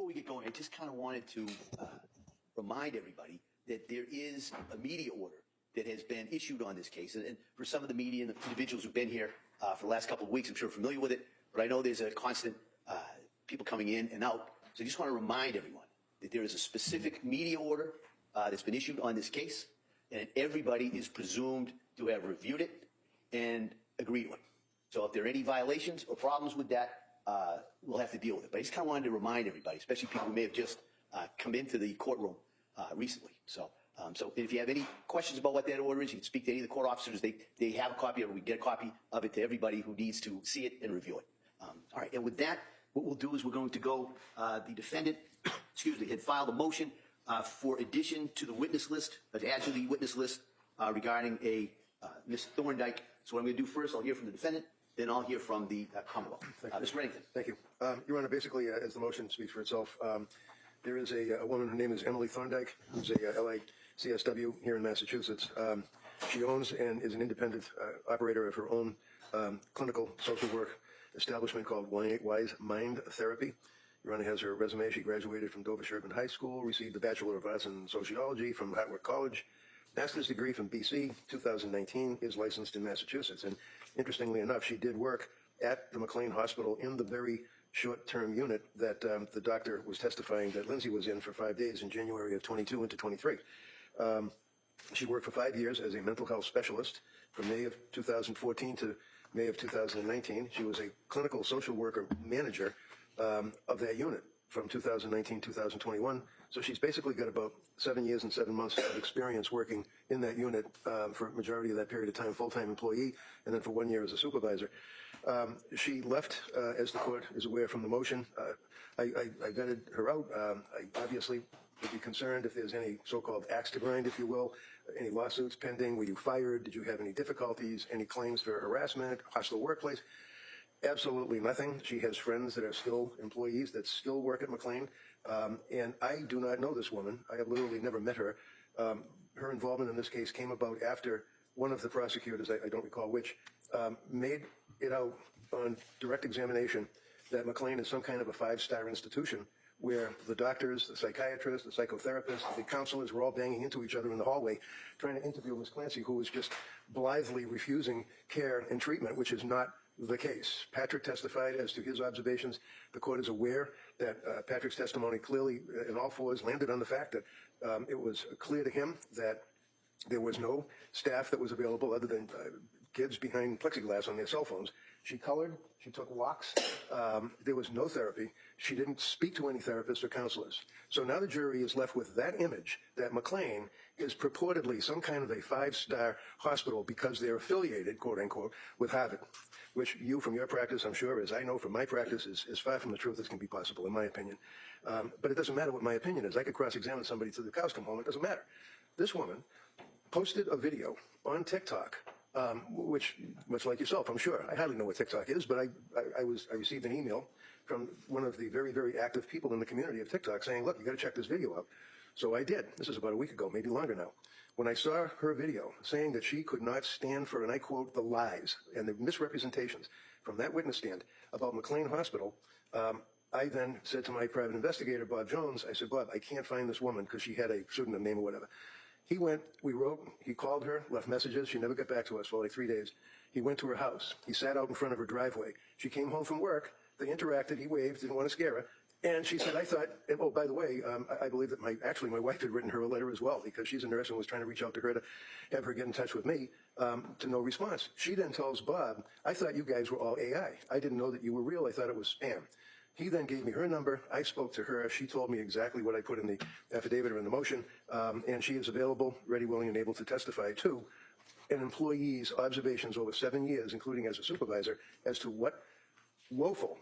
we get going, I just kind of wanted to remind everybody that there is a media order that has been issued on this case. And for some of the media and the individuals who've been here for the last couple of weeks, I'm sure familiar with it, but I know there's a constant people coming in and out. So I just want to remind everyone that there is a specific media order that's been issued on this case, and everybody is presumed to have reviewed it and agreed to it. So if there are any violations or problems with that, we'll have to deal with it. But I just kind of wanted to remind everybody, especially people who may have just come into the courtroom recently. So if you have any questions about what that order is, you can speak to any of the court officers. They have a copy of it. We get a copy of it to everybody who needs to see it and review it. All right, and with that, what we'll do is we're going to go, the defendant, had filed a motion for addition to the witness list, add to the witness list regarding a Ms. Thorndike. So what I'm going to do first, I'll hear from the defendant, then I'll hear from the Commonwealth. Mr. Reddington. Thank you. Your Honor, basically, as the motion speaks for itself, there is a woman, her name is Emily Thorndike, who's a LACSW here in Massachusetts. She owns and is an independent operator of her own clinical social work establishment called Wise Mind Therapy. Your Honor has her resume. She graduated from Dover Sherburne High School, received a Bachelor of Arts in Sociology from Harvard College, master's degree from BC, 2019, is licensed in Massachusetts. And interestingly enough, she did work at the McLean Hospital in the very short-term unit that the doctor was testifying that Lindsay was in for 5 days in January of 22 into 23. She worked for 5 years as a mental health specialist from May of 2014 to May of 2019. She was a clinical social worker manager of that unit from 2019-2021. So she's basically got about 7 years and 7 months of experience working in that unit for a majority of that period of time, full-time employee, and then for 1 year as a supervisor. She left, as the court is aware from the motion. I vetted her out. I obviously would be concerned if there's any so-called axe to grind, if you will, any lawsuits pending. Were you fired? Did you have any difficulties? Any claims for harassment, hostile workplace? Absolutely nothing. She has friends that are still employees that still work at McLean. And I do not know this woman. I have literally never met her. Her involvement in this case came about after one of the prosecutors, I don't recall which, made it out on direct examination that McLean is some kind of a five-star institution where the doctors, the psychiatrists, the psychotherapists, the counselors were all banging into each other in the hallway trying to interview Ms. Clancy, who was just blithely refusing care and treatment, which is not the case. Patrick testified as to his observations. The court is aware that Patrick's testimony clearly, in all fours, landed on the fact that it was clear to him that there was no staff that was available other than kids behind plexiglass on their cell phones. She colored, she took walks, there was no therapy. She didn't speak to any therapists or counselors. So now the jury is left with that image that McLean is purportedly some kind of a five-star hospital because they're affiliated, quote unquote, with Harvard, which you from your practice, I'm sure, as I know from my practice, is far from the truth as can be possible, in my opinion. But it doesn't matter what my opinion is. I could cross-examine somebody till the cows come home. It doesn't matter. This woman posted a video on TikTok, which, much like yourself, I'm sure, I hardly know what TikTok is, but I received an email from one of the very, very active people in the community of TikTok saying, look, you got to check this video out. So I did. This is about a week ago, maybe longer now. When I saw her video saying that she could not stand for, and I quote, the lies and the misrepresentations from that witness stand about McLean Hospital, I then said to my private investigator, Bob Jones, I said, Bob, I can't find this woman because she had a pseudonym name or whatever. He went, we wrote, he called her, left messages. She never got back to us for like 3 days. He went to her house. He sat out in front of her driveway. She came home from work. They interacted. He waved, didn't want to scare her. And she said, I thought, and oh, by the way, I believe that my wife had written her a letter as well because she's a nurse and was trying to reach out to her to have her get in touch with me, to no response. She then tells Bob, I thought you guys were all AI. I didn't know that you were real. I thought it was spam. He then gave me her number. I spoke to her. She told me exactly what I put in the affidavit or in the motion, and she is available, ready, willing, and able to testify to an employee's observations over 7 years, including as a supervisor, as to what woeful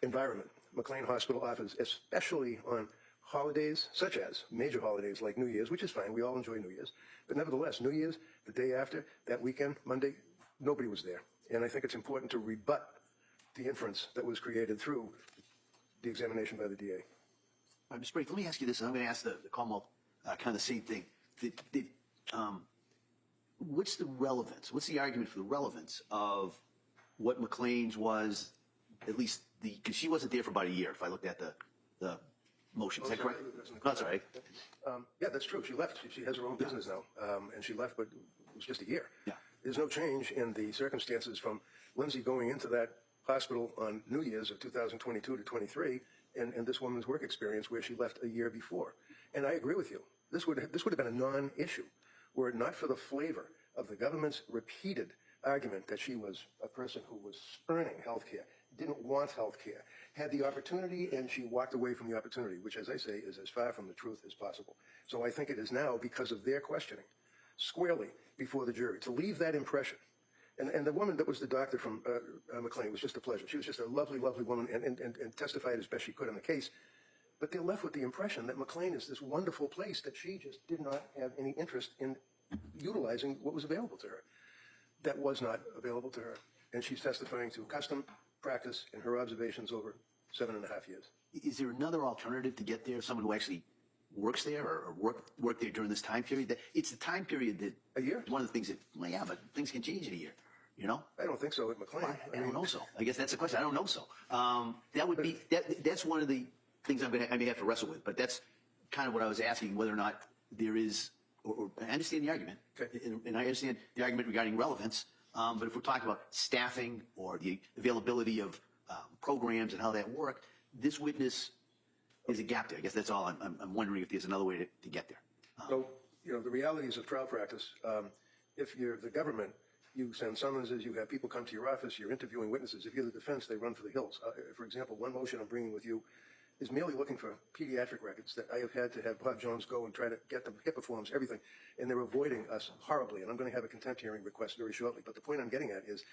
environment McLean Hospital offers, especially on holidays such as major holidays like New Year's, which is fine. We all enjoy New Year's. But nevertheless, New Year's, the day after, that weekend, Monday, nobody was there. And I think it's important to rebut the inference that was created through the examination by the DA. Mr. Brady, let me ask you this, and I'm going to ask the Commonwealth kind of the same thing. What's the relevance? What's the argument for the relevance of what McLean's was, at least because she wasn't there for about a year, if I looked at the motion. Is that correct? No, that's all right. Yeah, that's true. She left. She has her own business now, and she left, but it was just a year. Yeah. There's no change in the circumstances from Lindsay going into that hospital on New Year's of 2022 to 23, and this woman's work experience where she left a year before. And I agree with you. This would have been a non-issue were it not for the flavor of the government's repeated argument that she was a person who was spurning health care, didn't want health care, had the opportunity, and she walked away from the opportunity, which, as I say, is as far from the truth as possible. So I think it is now, because of their questioning, squarely before the jury, to leave that impression. And the woman that was the doctor from McLean was just a pleasure. She was just a lovely, lovely woman and testified as best she could on the case. But they're left with the impression that McLean is this wonderful place that she just did not have any interest in utilizing what was available to her. That was not available to her. And she's testifying to custom, practice, and her observations over 7.5 years. Is there another alternative to get there? Someone who actually works there or worked there during this time period? It's the time period that A year? One of the things that, well, yeah, but things can change in a year. You know? I don't think so at McLean. I don't know so. I guess that's the question. I don't know so. That would be that's one of the things I may have to wrestle with. But that's kind of what I was asking, whether or not there is. Or I understand the argument, okay. and I understand the argument regarding relevance. But if we're talking about staffing or the availability of programs and how that work, this witness is a gap there. I guess that's all. I'm wondering if there's another way to get there. So, you know, the realities of trial practice, if you're the government, you send summonses, you have people come to your office, you're interviewing witnesses. If you're the defense, they run for the hills. For example, one motion I'm bringing with you is merely looking for pediatric records that I have had to have Bob Jones go and try to get them, HIPAA forms, everything, and they're avoiding us horribly. And I'm going to have a contempt hearing request very shortly. But the point I'm getting at is,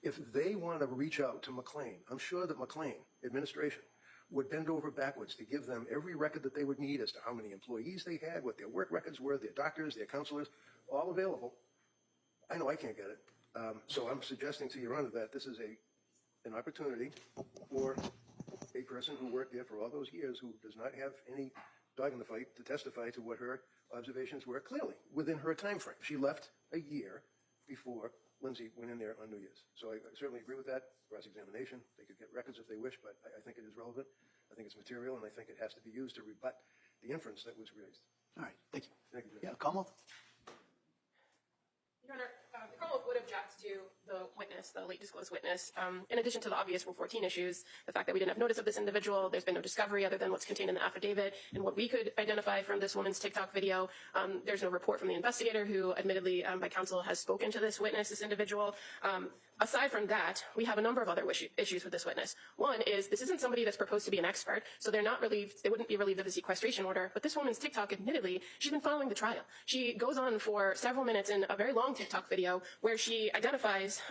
if they want to reach out to McLean, I'm sure that McLean administration would bend over backwards to give them every record that they would need as to how many employees they had, what their work records were, their doctors, their counselors, all available. I know I can't get it. So I'm suggesting to Your Honor that this is an opportunity for a person who worked there for all those years who does not have any dog in the fight to testify to what her observations were clearly within her time frame. She left a year before Lindsay went in there on New Year's. So I certainly agree with that. Cross-examination, they could get records if they wish, but I think it is relevant. I think it's material, and I think it has to be used to rebut the inference that was raised. All right, thank you. Thank you, Judge. Yeah, Commonwealth. Your Honor, the Commonwealth would object to the witness, the late disclosed witness, in addition to the obvious Rule 14 issues, the fact that we didn't have notice of this individual, there's been no discovery other than what's contained in the affidavit, and what we could identify from this woman's TikTok video. There's no report from the investigator who, admittedly, by counsel, has spoken to this witness, this individual. Aside from that, we have a number of other issues with this witness. One is this isn't somebody that's proposed to be an expert, so they're not relieved, they wouldn't be relieved of the sequestration order, but this woman's TikTok, admittedly, she's been following the trial. She goes on for several minutes in a very long TikTok video where she identifies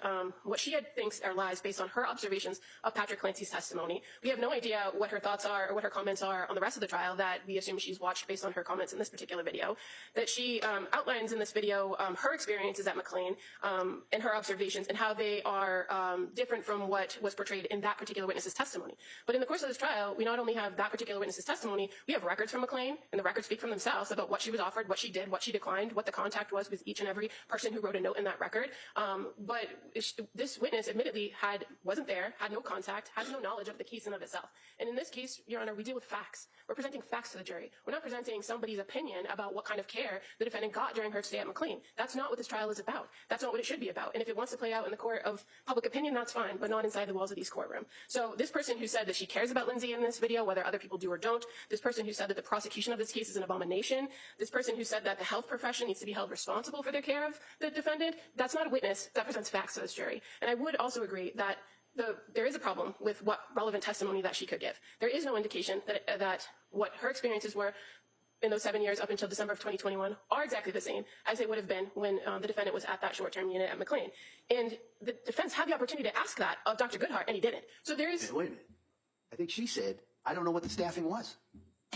what she thinks are lies based on her observations of Patrick Clancy's testimony. We have no idea what her thoughts are or what her comments are on the rest of the trial that we assume she's watched based on her comments in this particular video. That she outlines in this video her experiences at McLean and her observations and how they are different from what was portrayed in that particular witness's testimony. But in the course of this trial, we not only have that particular witness's testimony, we have records from McLean, and the records speak for themselves about what she was offered, what she did, what she declined, what the contact was with each and every person who wrote a note in that record. But this witness admittedly wasn't there, had no contact, has no knowledge of the case in of itself. And in this case, Your Honor, we deal with facts. We're presenting facts to the jury. We're not presenting somebody's opinion about what kind of care the defendant got during her stay at McLean. That's not what this trial is about. That's not what it should be about. And if it wants to play out in the court of public opinion, that's fine, but not inside the walls of these courtrooms. So this person who said that she cares about Lindsay in this video, whether other people do or don't, this person who said that the prosecution of this case is an abomination, this person who said that the health profession needs to be held responsible for their care of the defendant, that's not a witness. That presents facts to this jury. And I would also agree that there is a problem with what relevant testimony that she could give. There is no indication that what her experiences were in those 7 years up until December of 2021 are exactly the same as they would have been when the defendant was at that short-term unit at McLean. And the defense had the opportunity to ask that of Dr. Goodhart, and he didn't. So there is... Wait a minute. I think she said, I don't know what the staffing was.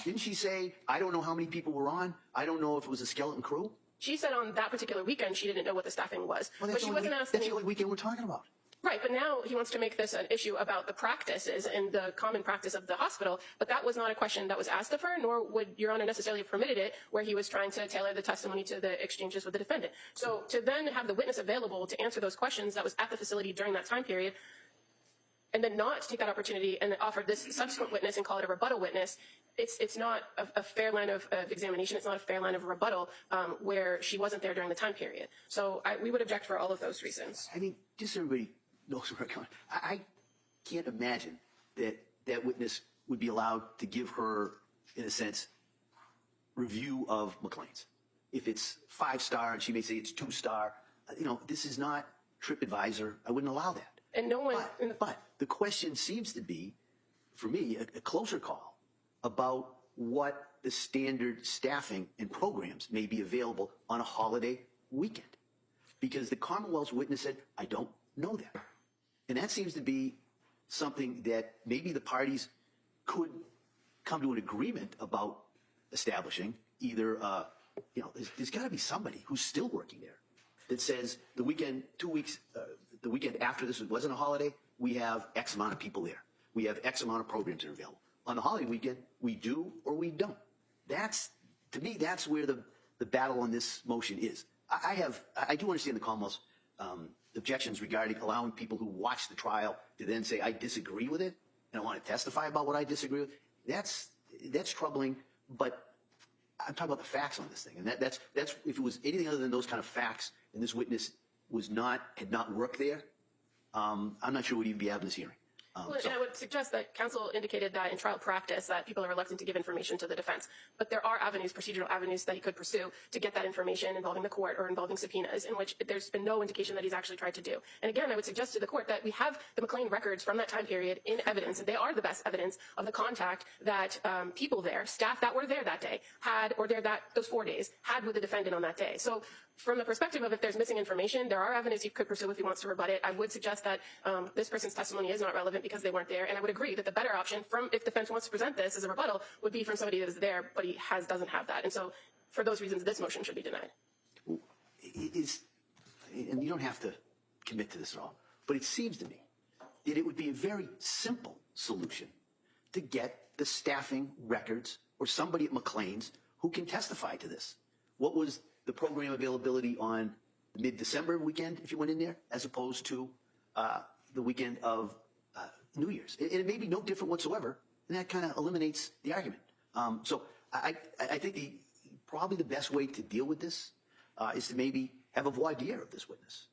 Didn't she say, I don't know how many people were on? I don't know if it was a skeleton crew? She said on that particular weekend she didn't know what the staffing was. Well, but she wasn't asking... That's the only weekend we're talking about. Right, but now he wants to make this an issue about the practices and the common practice of the hospital, but that was not a question that was asked of her, nor would Your Honor necessarily have permitted it, where he was trying to tailor the testimony to the exchanges with the defendant. So to then have the witness available to answer those questions that was at the facility during that time period, and then not take that opportunity and offer this subsequent witness and call it a rebuttal witness, it's not a fair line of examination. It's not a fair line of rebuttal where she wasn't there during the time period. So we would object for all of those reasons. I mean, just so everybody knows where I'm going. I can't imagine that that witness would be allowed to give her, in a sense, review of McLean's. If it's 5-star and she may say it's 2-star, this is not TripAdvisor. I wouldn't allow that. And no one. But the question seems to be, for me, a closer call about what the standard staffing and programs may be available on a holiday weekend. Because the Commonwealth's witness said, I don't know that. And that seems to be something that maybe the parties could come to an agreement about establishing. Either, there's got to be somebody who's still working there that says the weekend, 2 weeks, the weekend after this wasn't a holiday, we have X amount of people there. We have X amount of programs that are available. On the holiday weekend, we do or we don't. To me, that's where the battle on this motion is. I do understand the Commonwealth's objections regarding allowing people who watch the trial to then say, I disagree with it, and I want to testify about what I disagree with. That's troubling, but I'm talking about the facts on this thing. And that's if it was anything other than those kind of facts, and this witness had not worked there, I'm not sure we'd even be having this hearing. And I would suggest that counsel indicated that in trial practice that people are reluctant to give information to the defense. But there are avenues, procedural avenues that he could pursue to get that information involving the court or involving subpoenas, in which there's been no indication that he's actually tried to do. And again, I would suggest to the court that we have the McLean records from that time period in evidence, and they are the best evidence of the contact that people there, staff that were there that day, had, or those 4 days, had with the defendant on that day. So from the perspective of if there's missing information, there are avenues he could pursue if he wants to rebut it. I would suggest that this person's testimony is not relevant because they weren't there, and I would agree that the better option if defense wants to present this as a rebuttal would be from somebody that was there, but he doesn't have that. And so for those reasons, this motion should be denied. It is, and you don't have to commit to this at all, but it seems to me that it would be a very simple solution to get the staffing records or somebody at McLean's who can testify to this. What was the program availability on the mid-December weekend, if you went in there, as opposed to the weekend of New Year's? And it may be no different whatsoever, and that kind of eliminates the argument. So I think probably the best way to deal with this is to maybe have a voir dire of this witness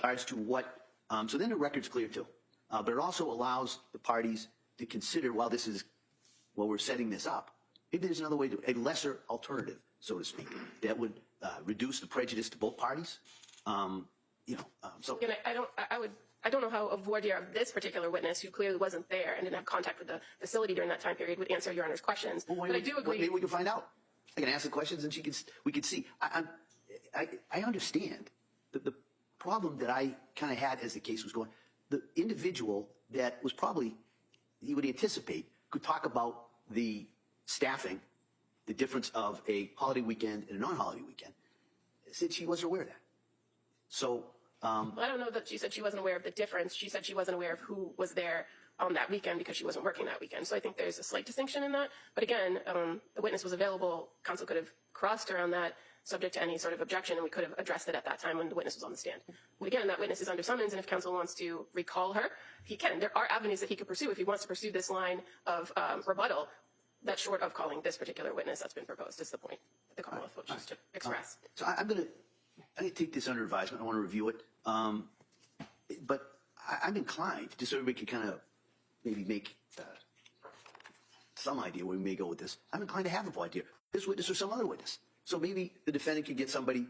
as to what, so then the record's clear too. But it also allows the parties to consider, while we're setting this up, maybe there's another way a lesser alternative, so to speak, that would reduce the prejudice to both parties. So Again, I don't know how a voir dire of this particular witness, who clearly wasn't there and didn't have contact with the facility during that time period, would answer Your Honor's questions. Well, but I do agree. Maybe we can find out. I can ask the questions, and we can see. I understand the problem that I kind of had as the case was going. The individual that was probably, you would anticipate, could talk about the staffing, the difference of a holiday weekend and a non-holiday weekend, said she wasn't aware of that. So I don't know that she said she wasn't aware of the difference. She said she wasn't aware of who was there on that weekend because she wasn't working that weekend. So I think there's a slight distinction in that. But again, the witness was available. Counsel could have crossed her on that, subject to any sort of objection, and we could have addressed it at that time when the witness was on the stand. But again, that witness is under summons, and if counsel wants to recall her, he can. There are avenues that he could pursue if he wants to pursue this line of rebuttal. That's short of calling this particular witness that's been proposed, is the point that the Commonwealth wishes to express. So I'm going to take this under advisement. I want to review it. But I'm inclined, just so everybody can kind of maybe make some idea where we may go with this, I'm inclined to have a voir dire, this witness or some other witness. So maybe the defendant can get somebody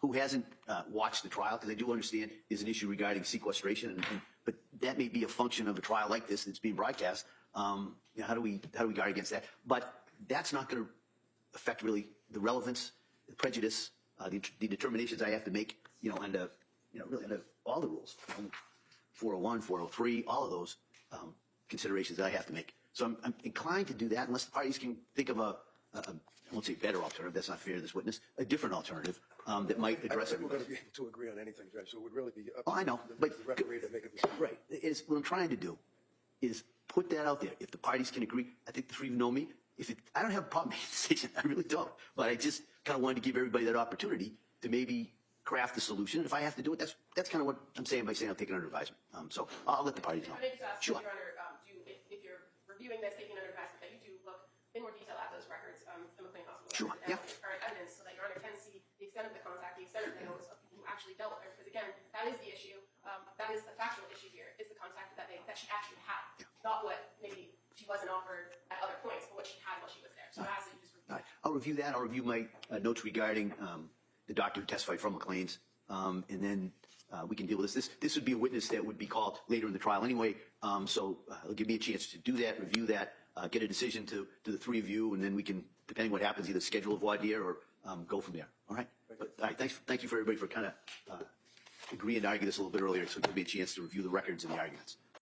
who hasn't watched the trial, because I do understand there's an issue regarding sequestration, but that may be a function of a trial like this that's being broadcast. How do we guard against that? But that's not going to affect really the relevance, the prejudice, the determinations I have to make, under all the rules, 401, 403, all of those considerations that I have to make. So I'm inclined to do that unless the parties can think of I won't say better alternative, that's not fair to this witness, a different alternative that might address everybody. We're going to be able to agree on anything, Judge, so it would really be up I know, to but the referee to make a decision. Right. What I'm trying to do is put that out there. If the parties can agree, I think the three of you know me. I don't have a problem making a decision. I really don't. But I just kind of wanted to give everybody that opportunity to maybe craft the solution. If I have to do it, that's kind of what I'm saying by saying I'll take it under advisement. So I'll let the parties know. I may just ask, Sure. Your Honor, if you're reviewing this, taking under advisement, that you do look in more detail at those records from McLean Hospital. Sure, And yeah. current evidence, so that Your Honor can see the extent of the contact, the extent of the notice of people who actually dealt with her. Because again, that is the issue. That is the factual issue here, is the contact that she actually had. Not what maybe she wasn't offered at other points, but what she had while she was there. So I ask that you just review All right. I'll review that. I'll review my notes regarding the doctor who testified from McLean's, and then we can deal with this. This would be a witness that would be called later in the trial anyway, so it'll give me a chance to do that, review that, get a decision to the three of you, and then we can, depending what happens, either schedule a voir dire or go from there. All right? But, all right, thank you for everybody for kind of agreeing to argue this a little bit earlier, so it'll give me a chance to review the records and the arguments.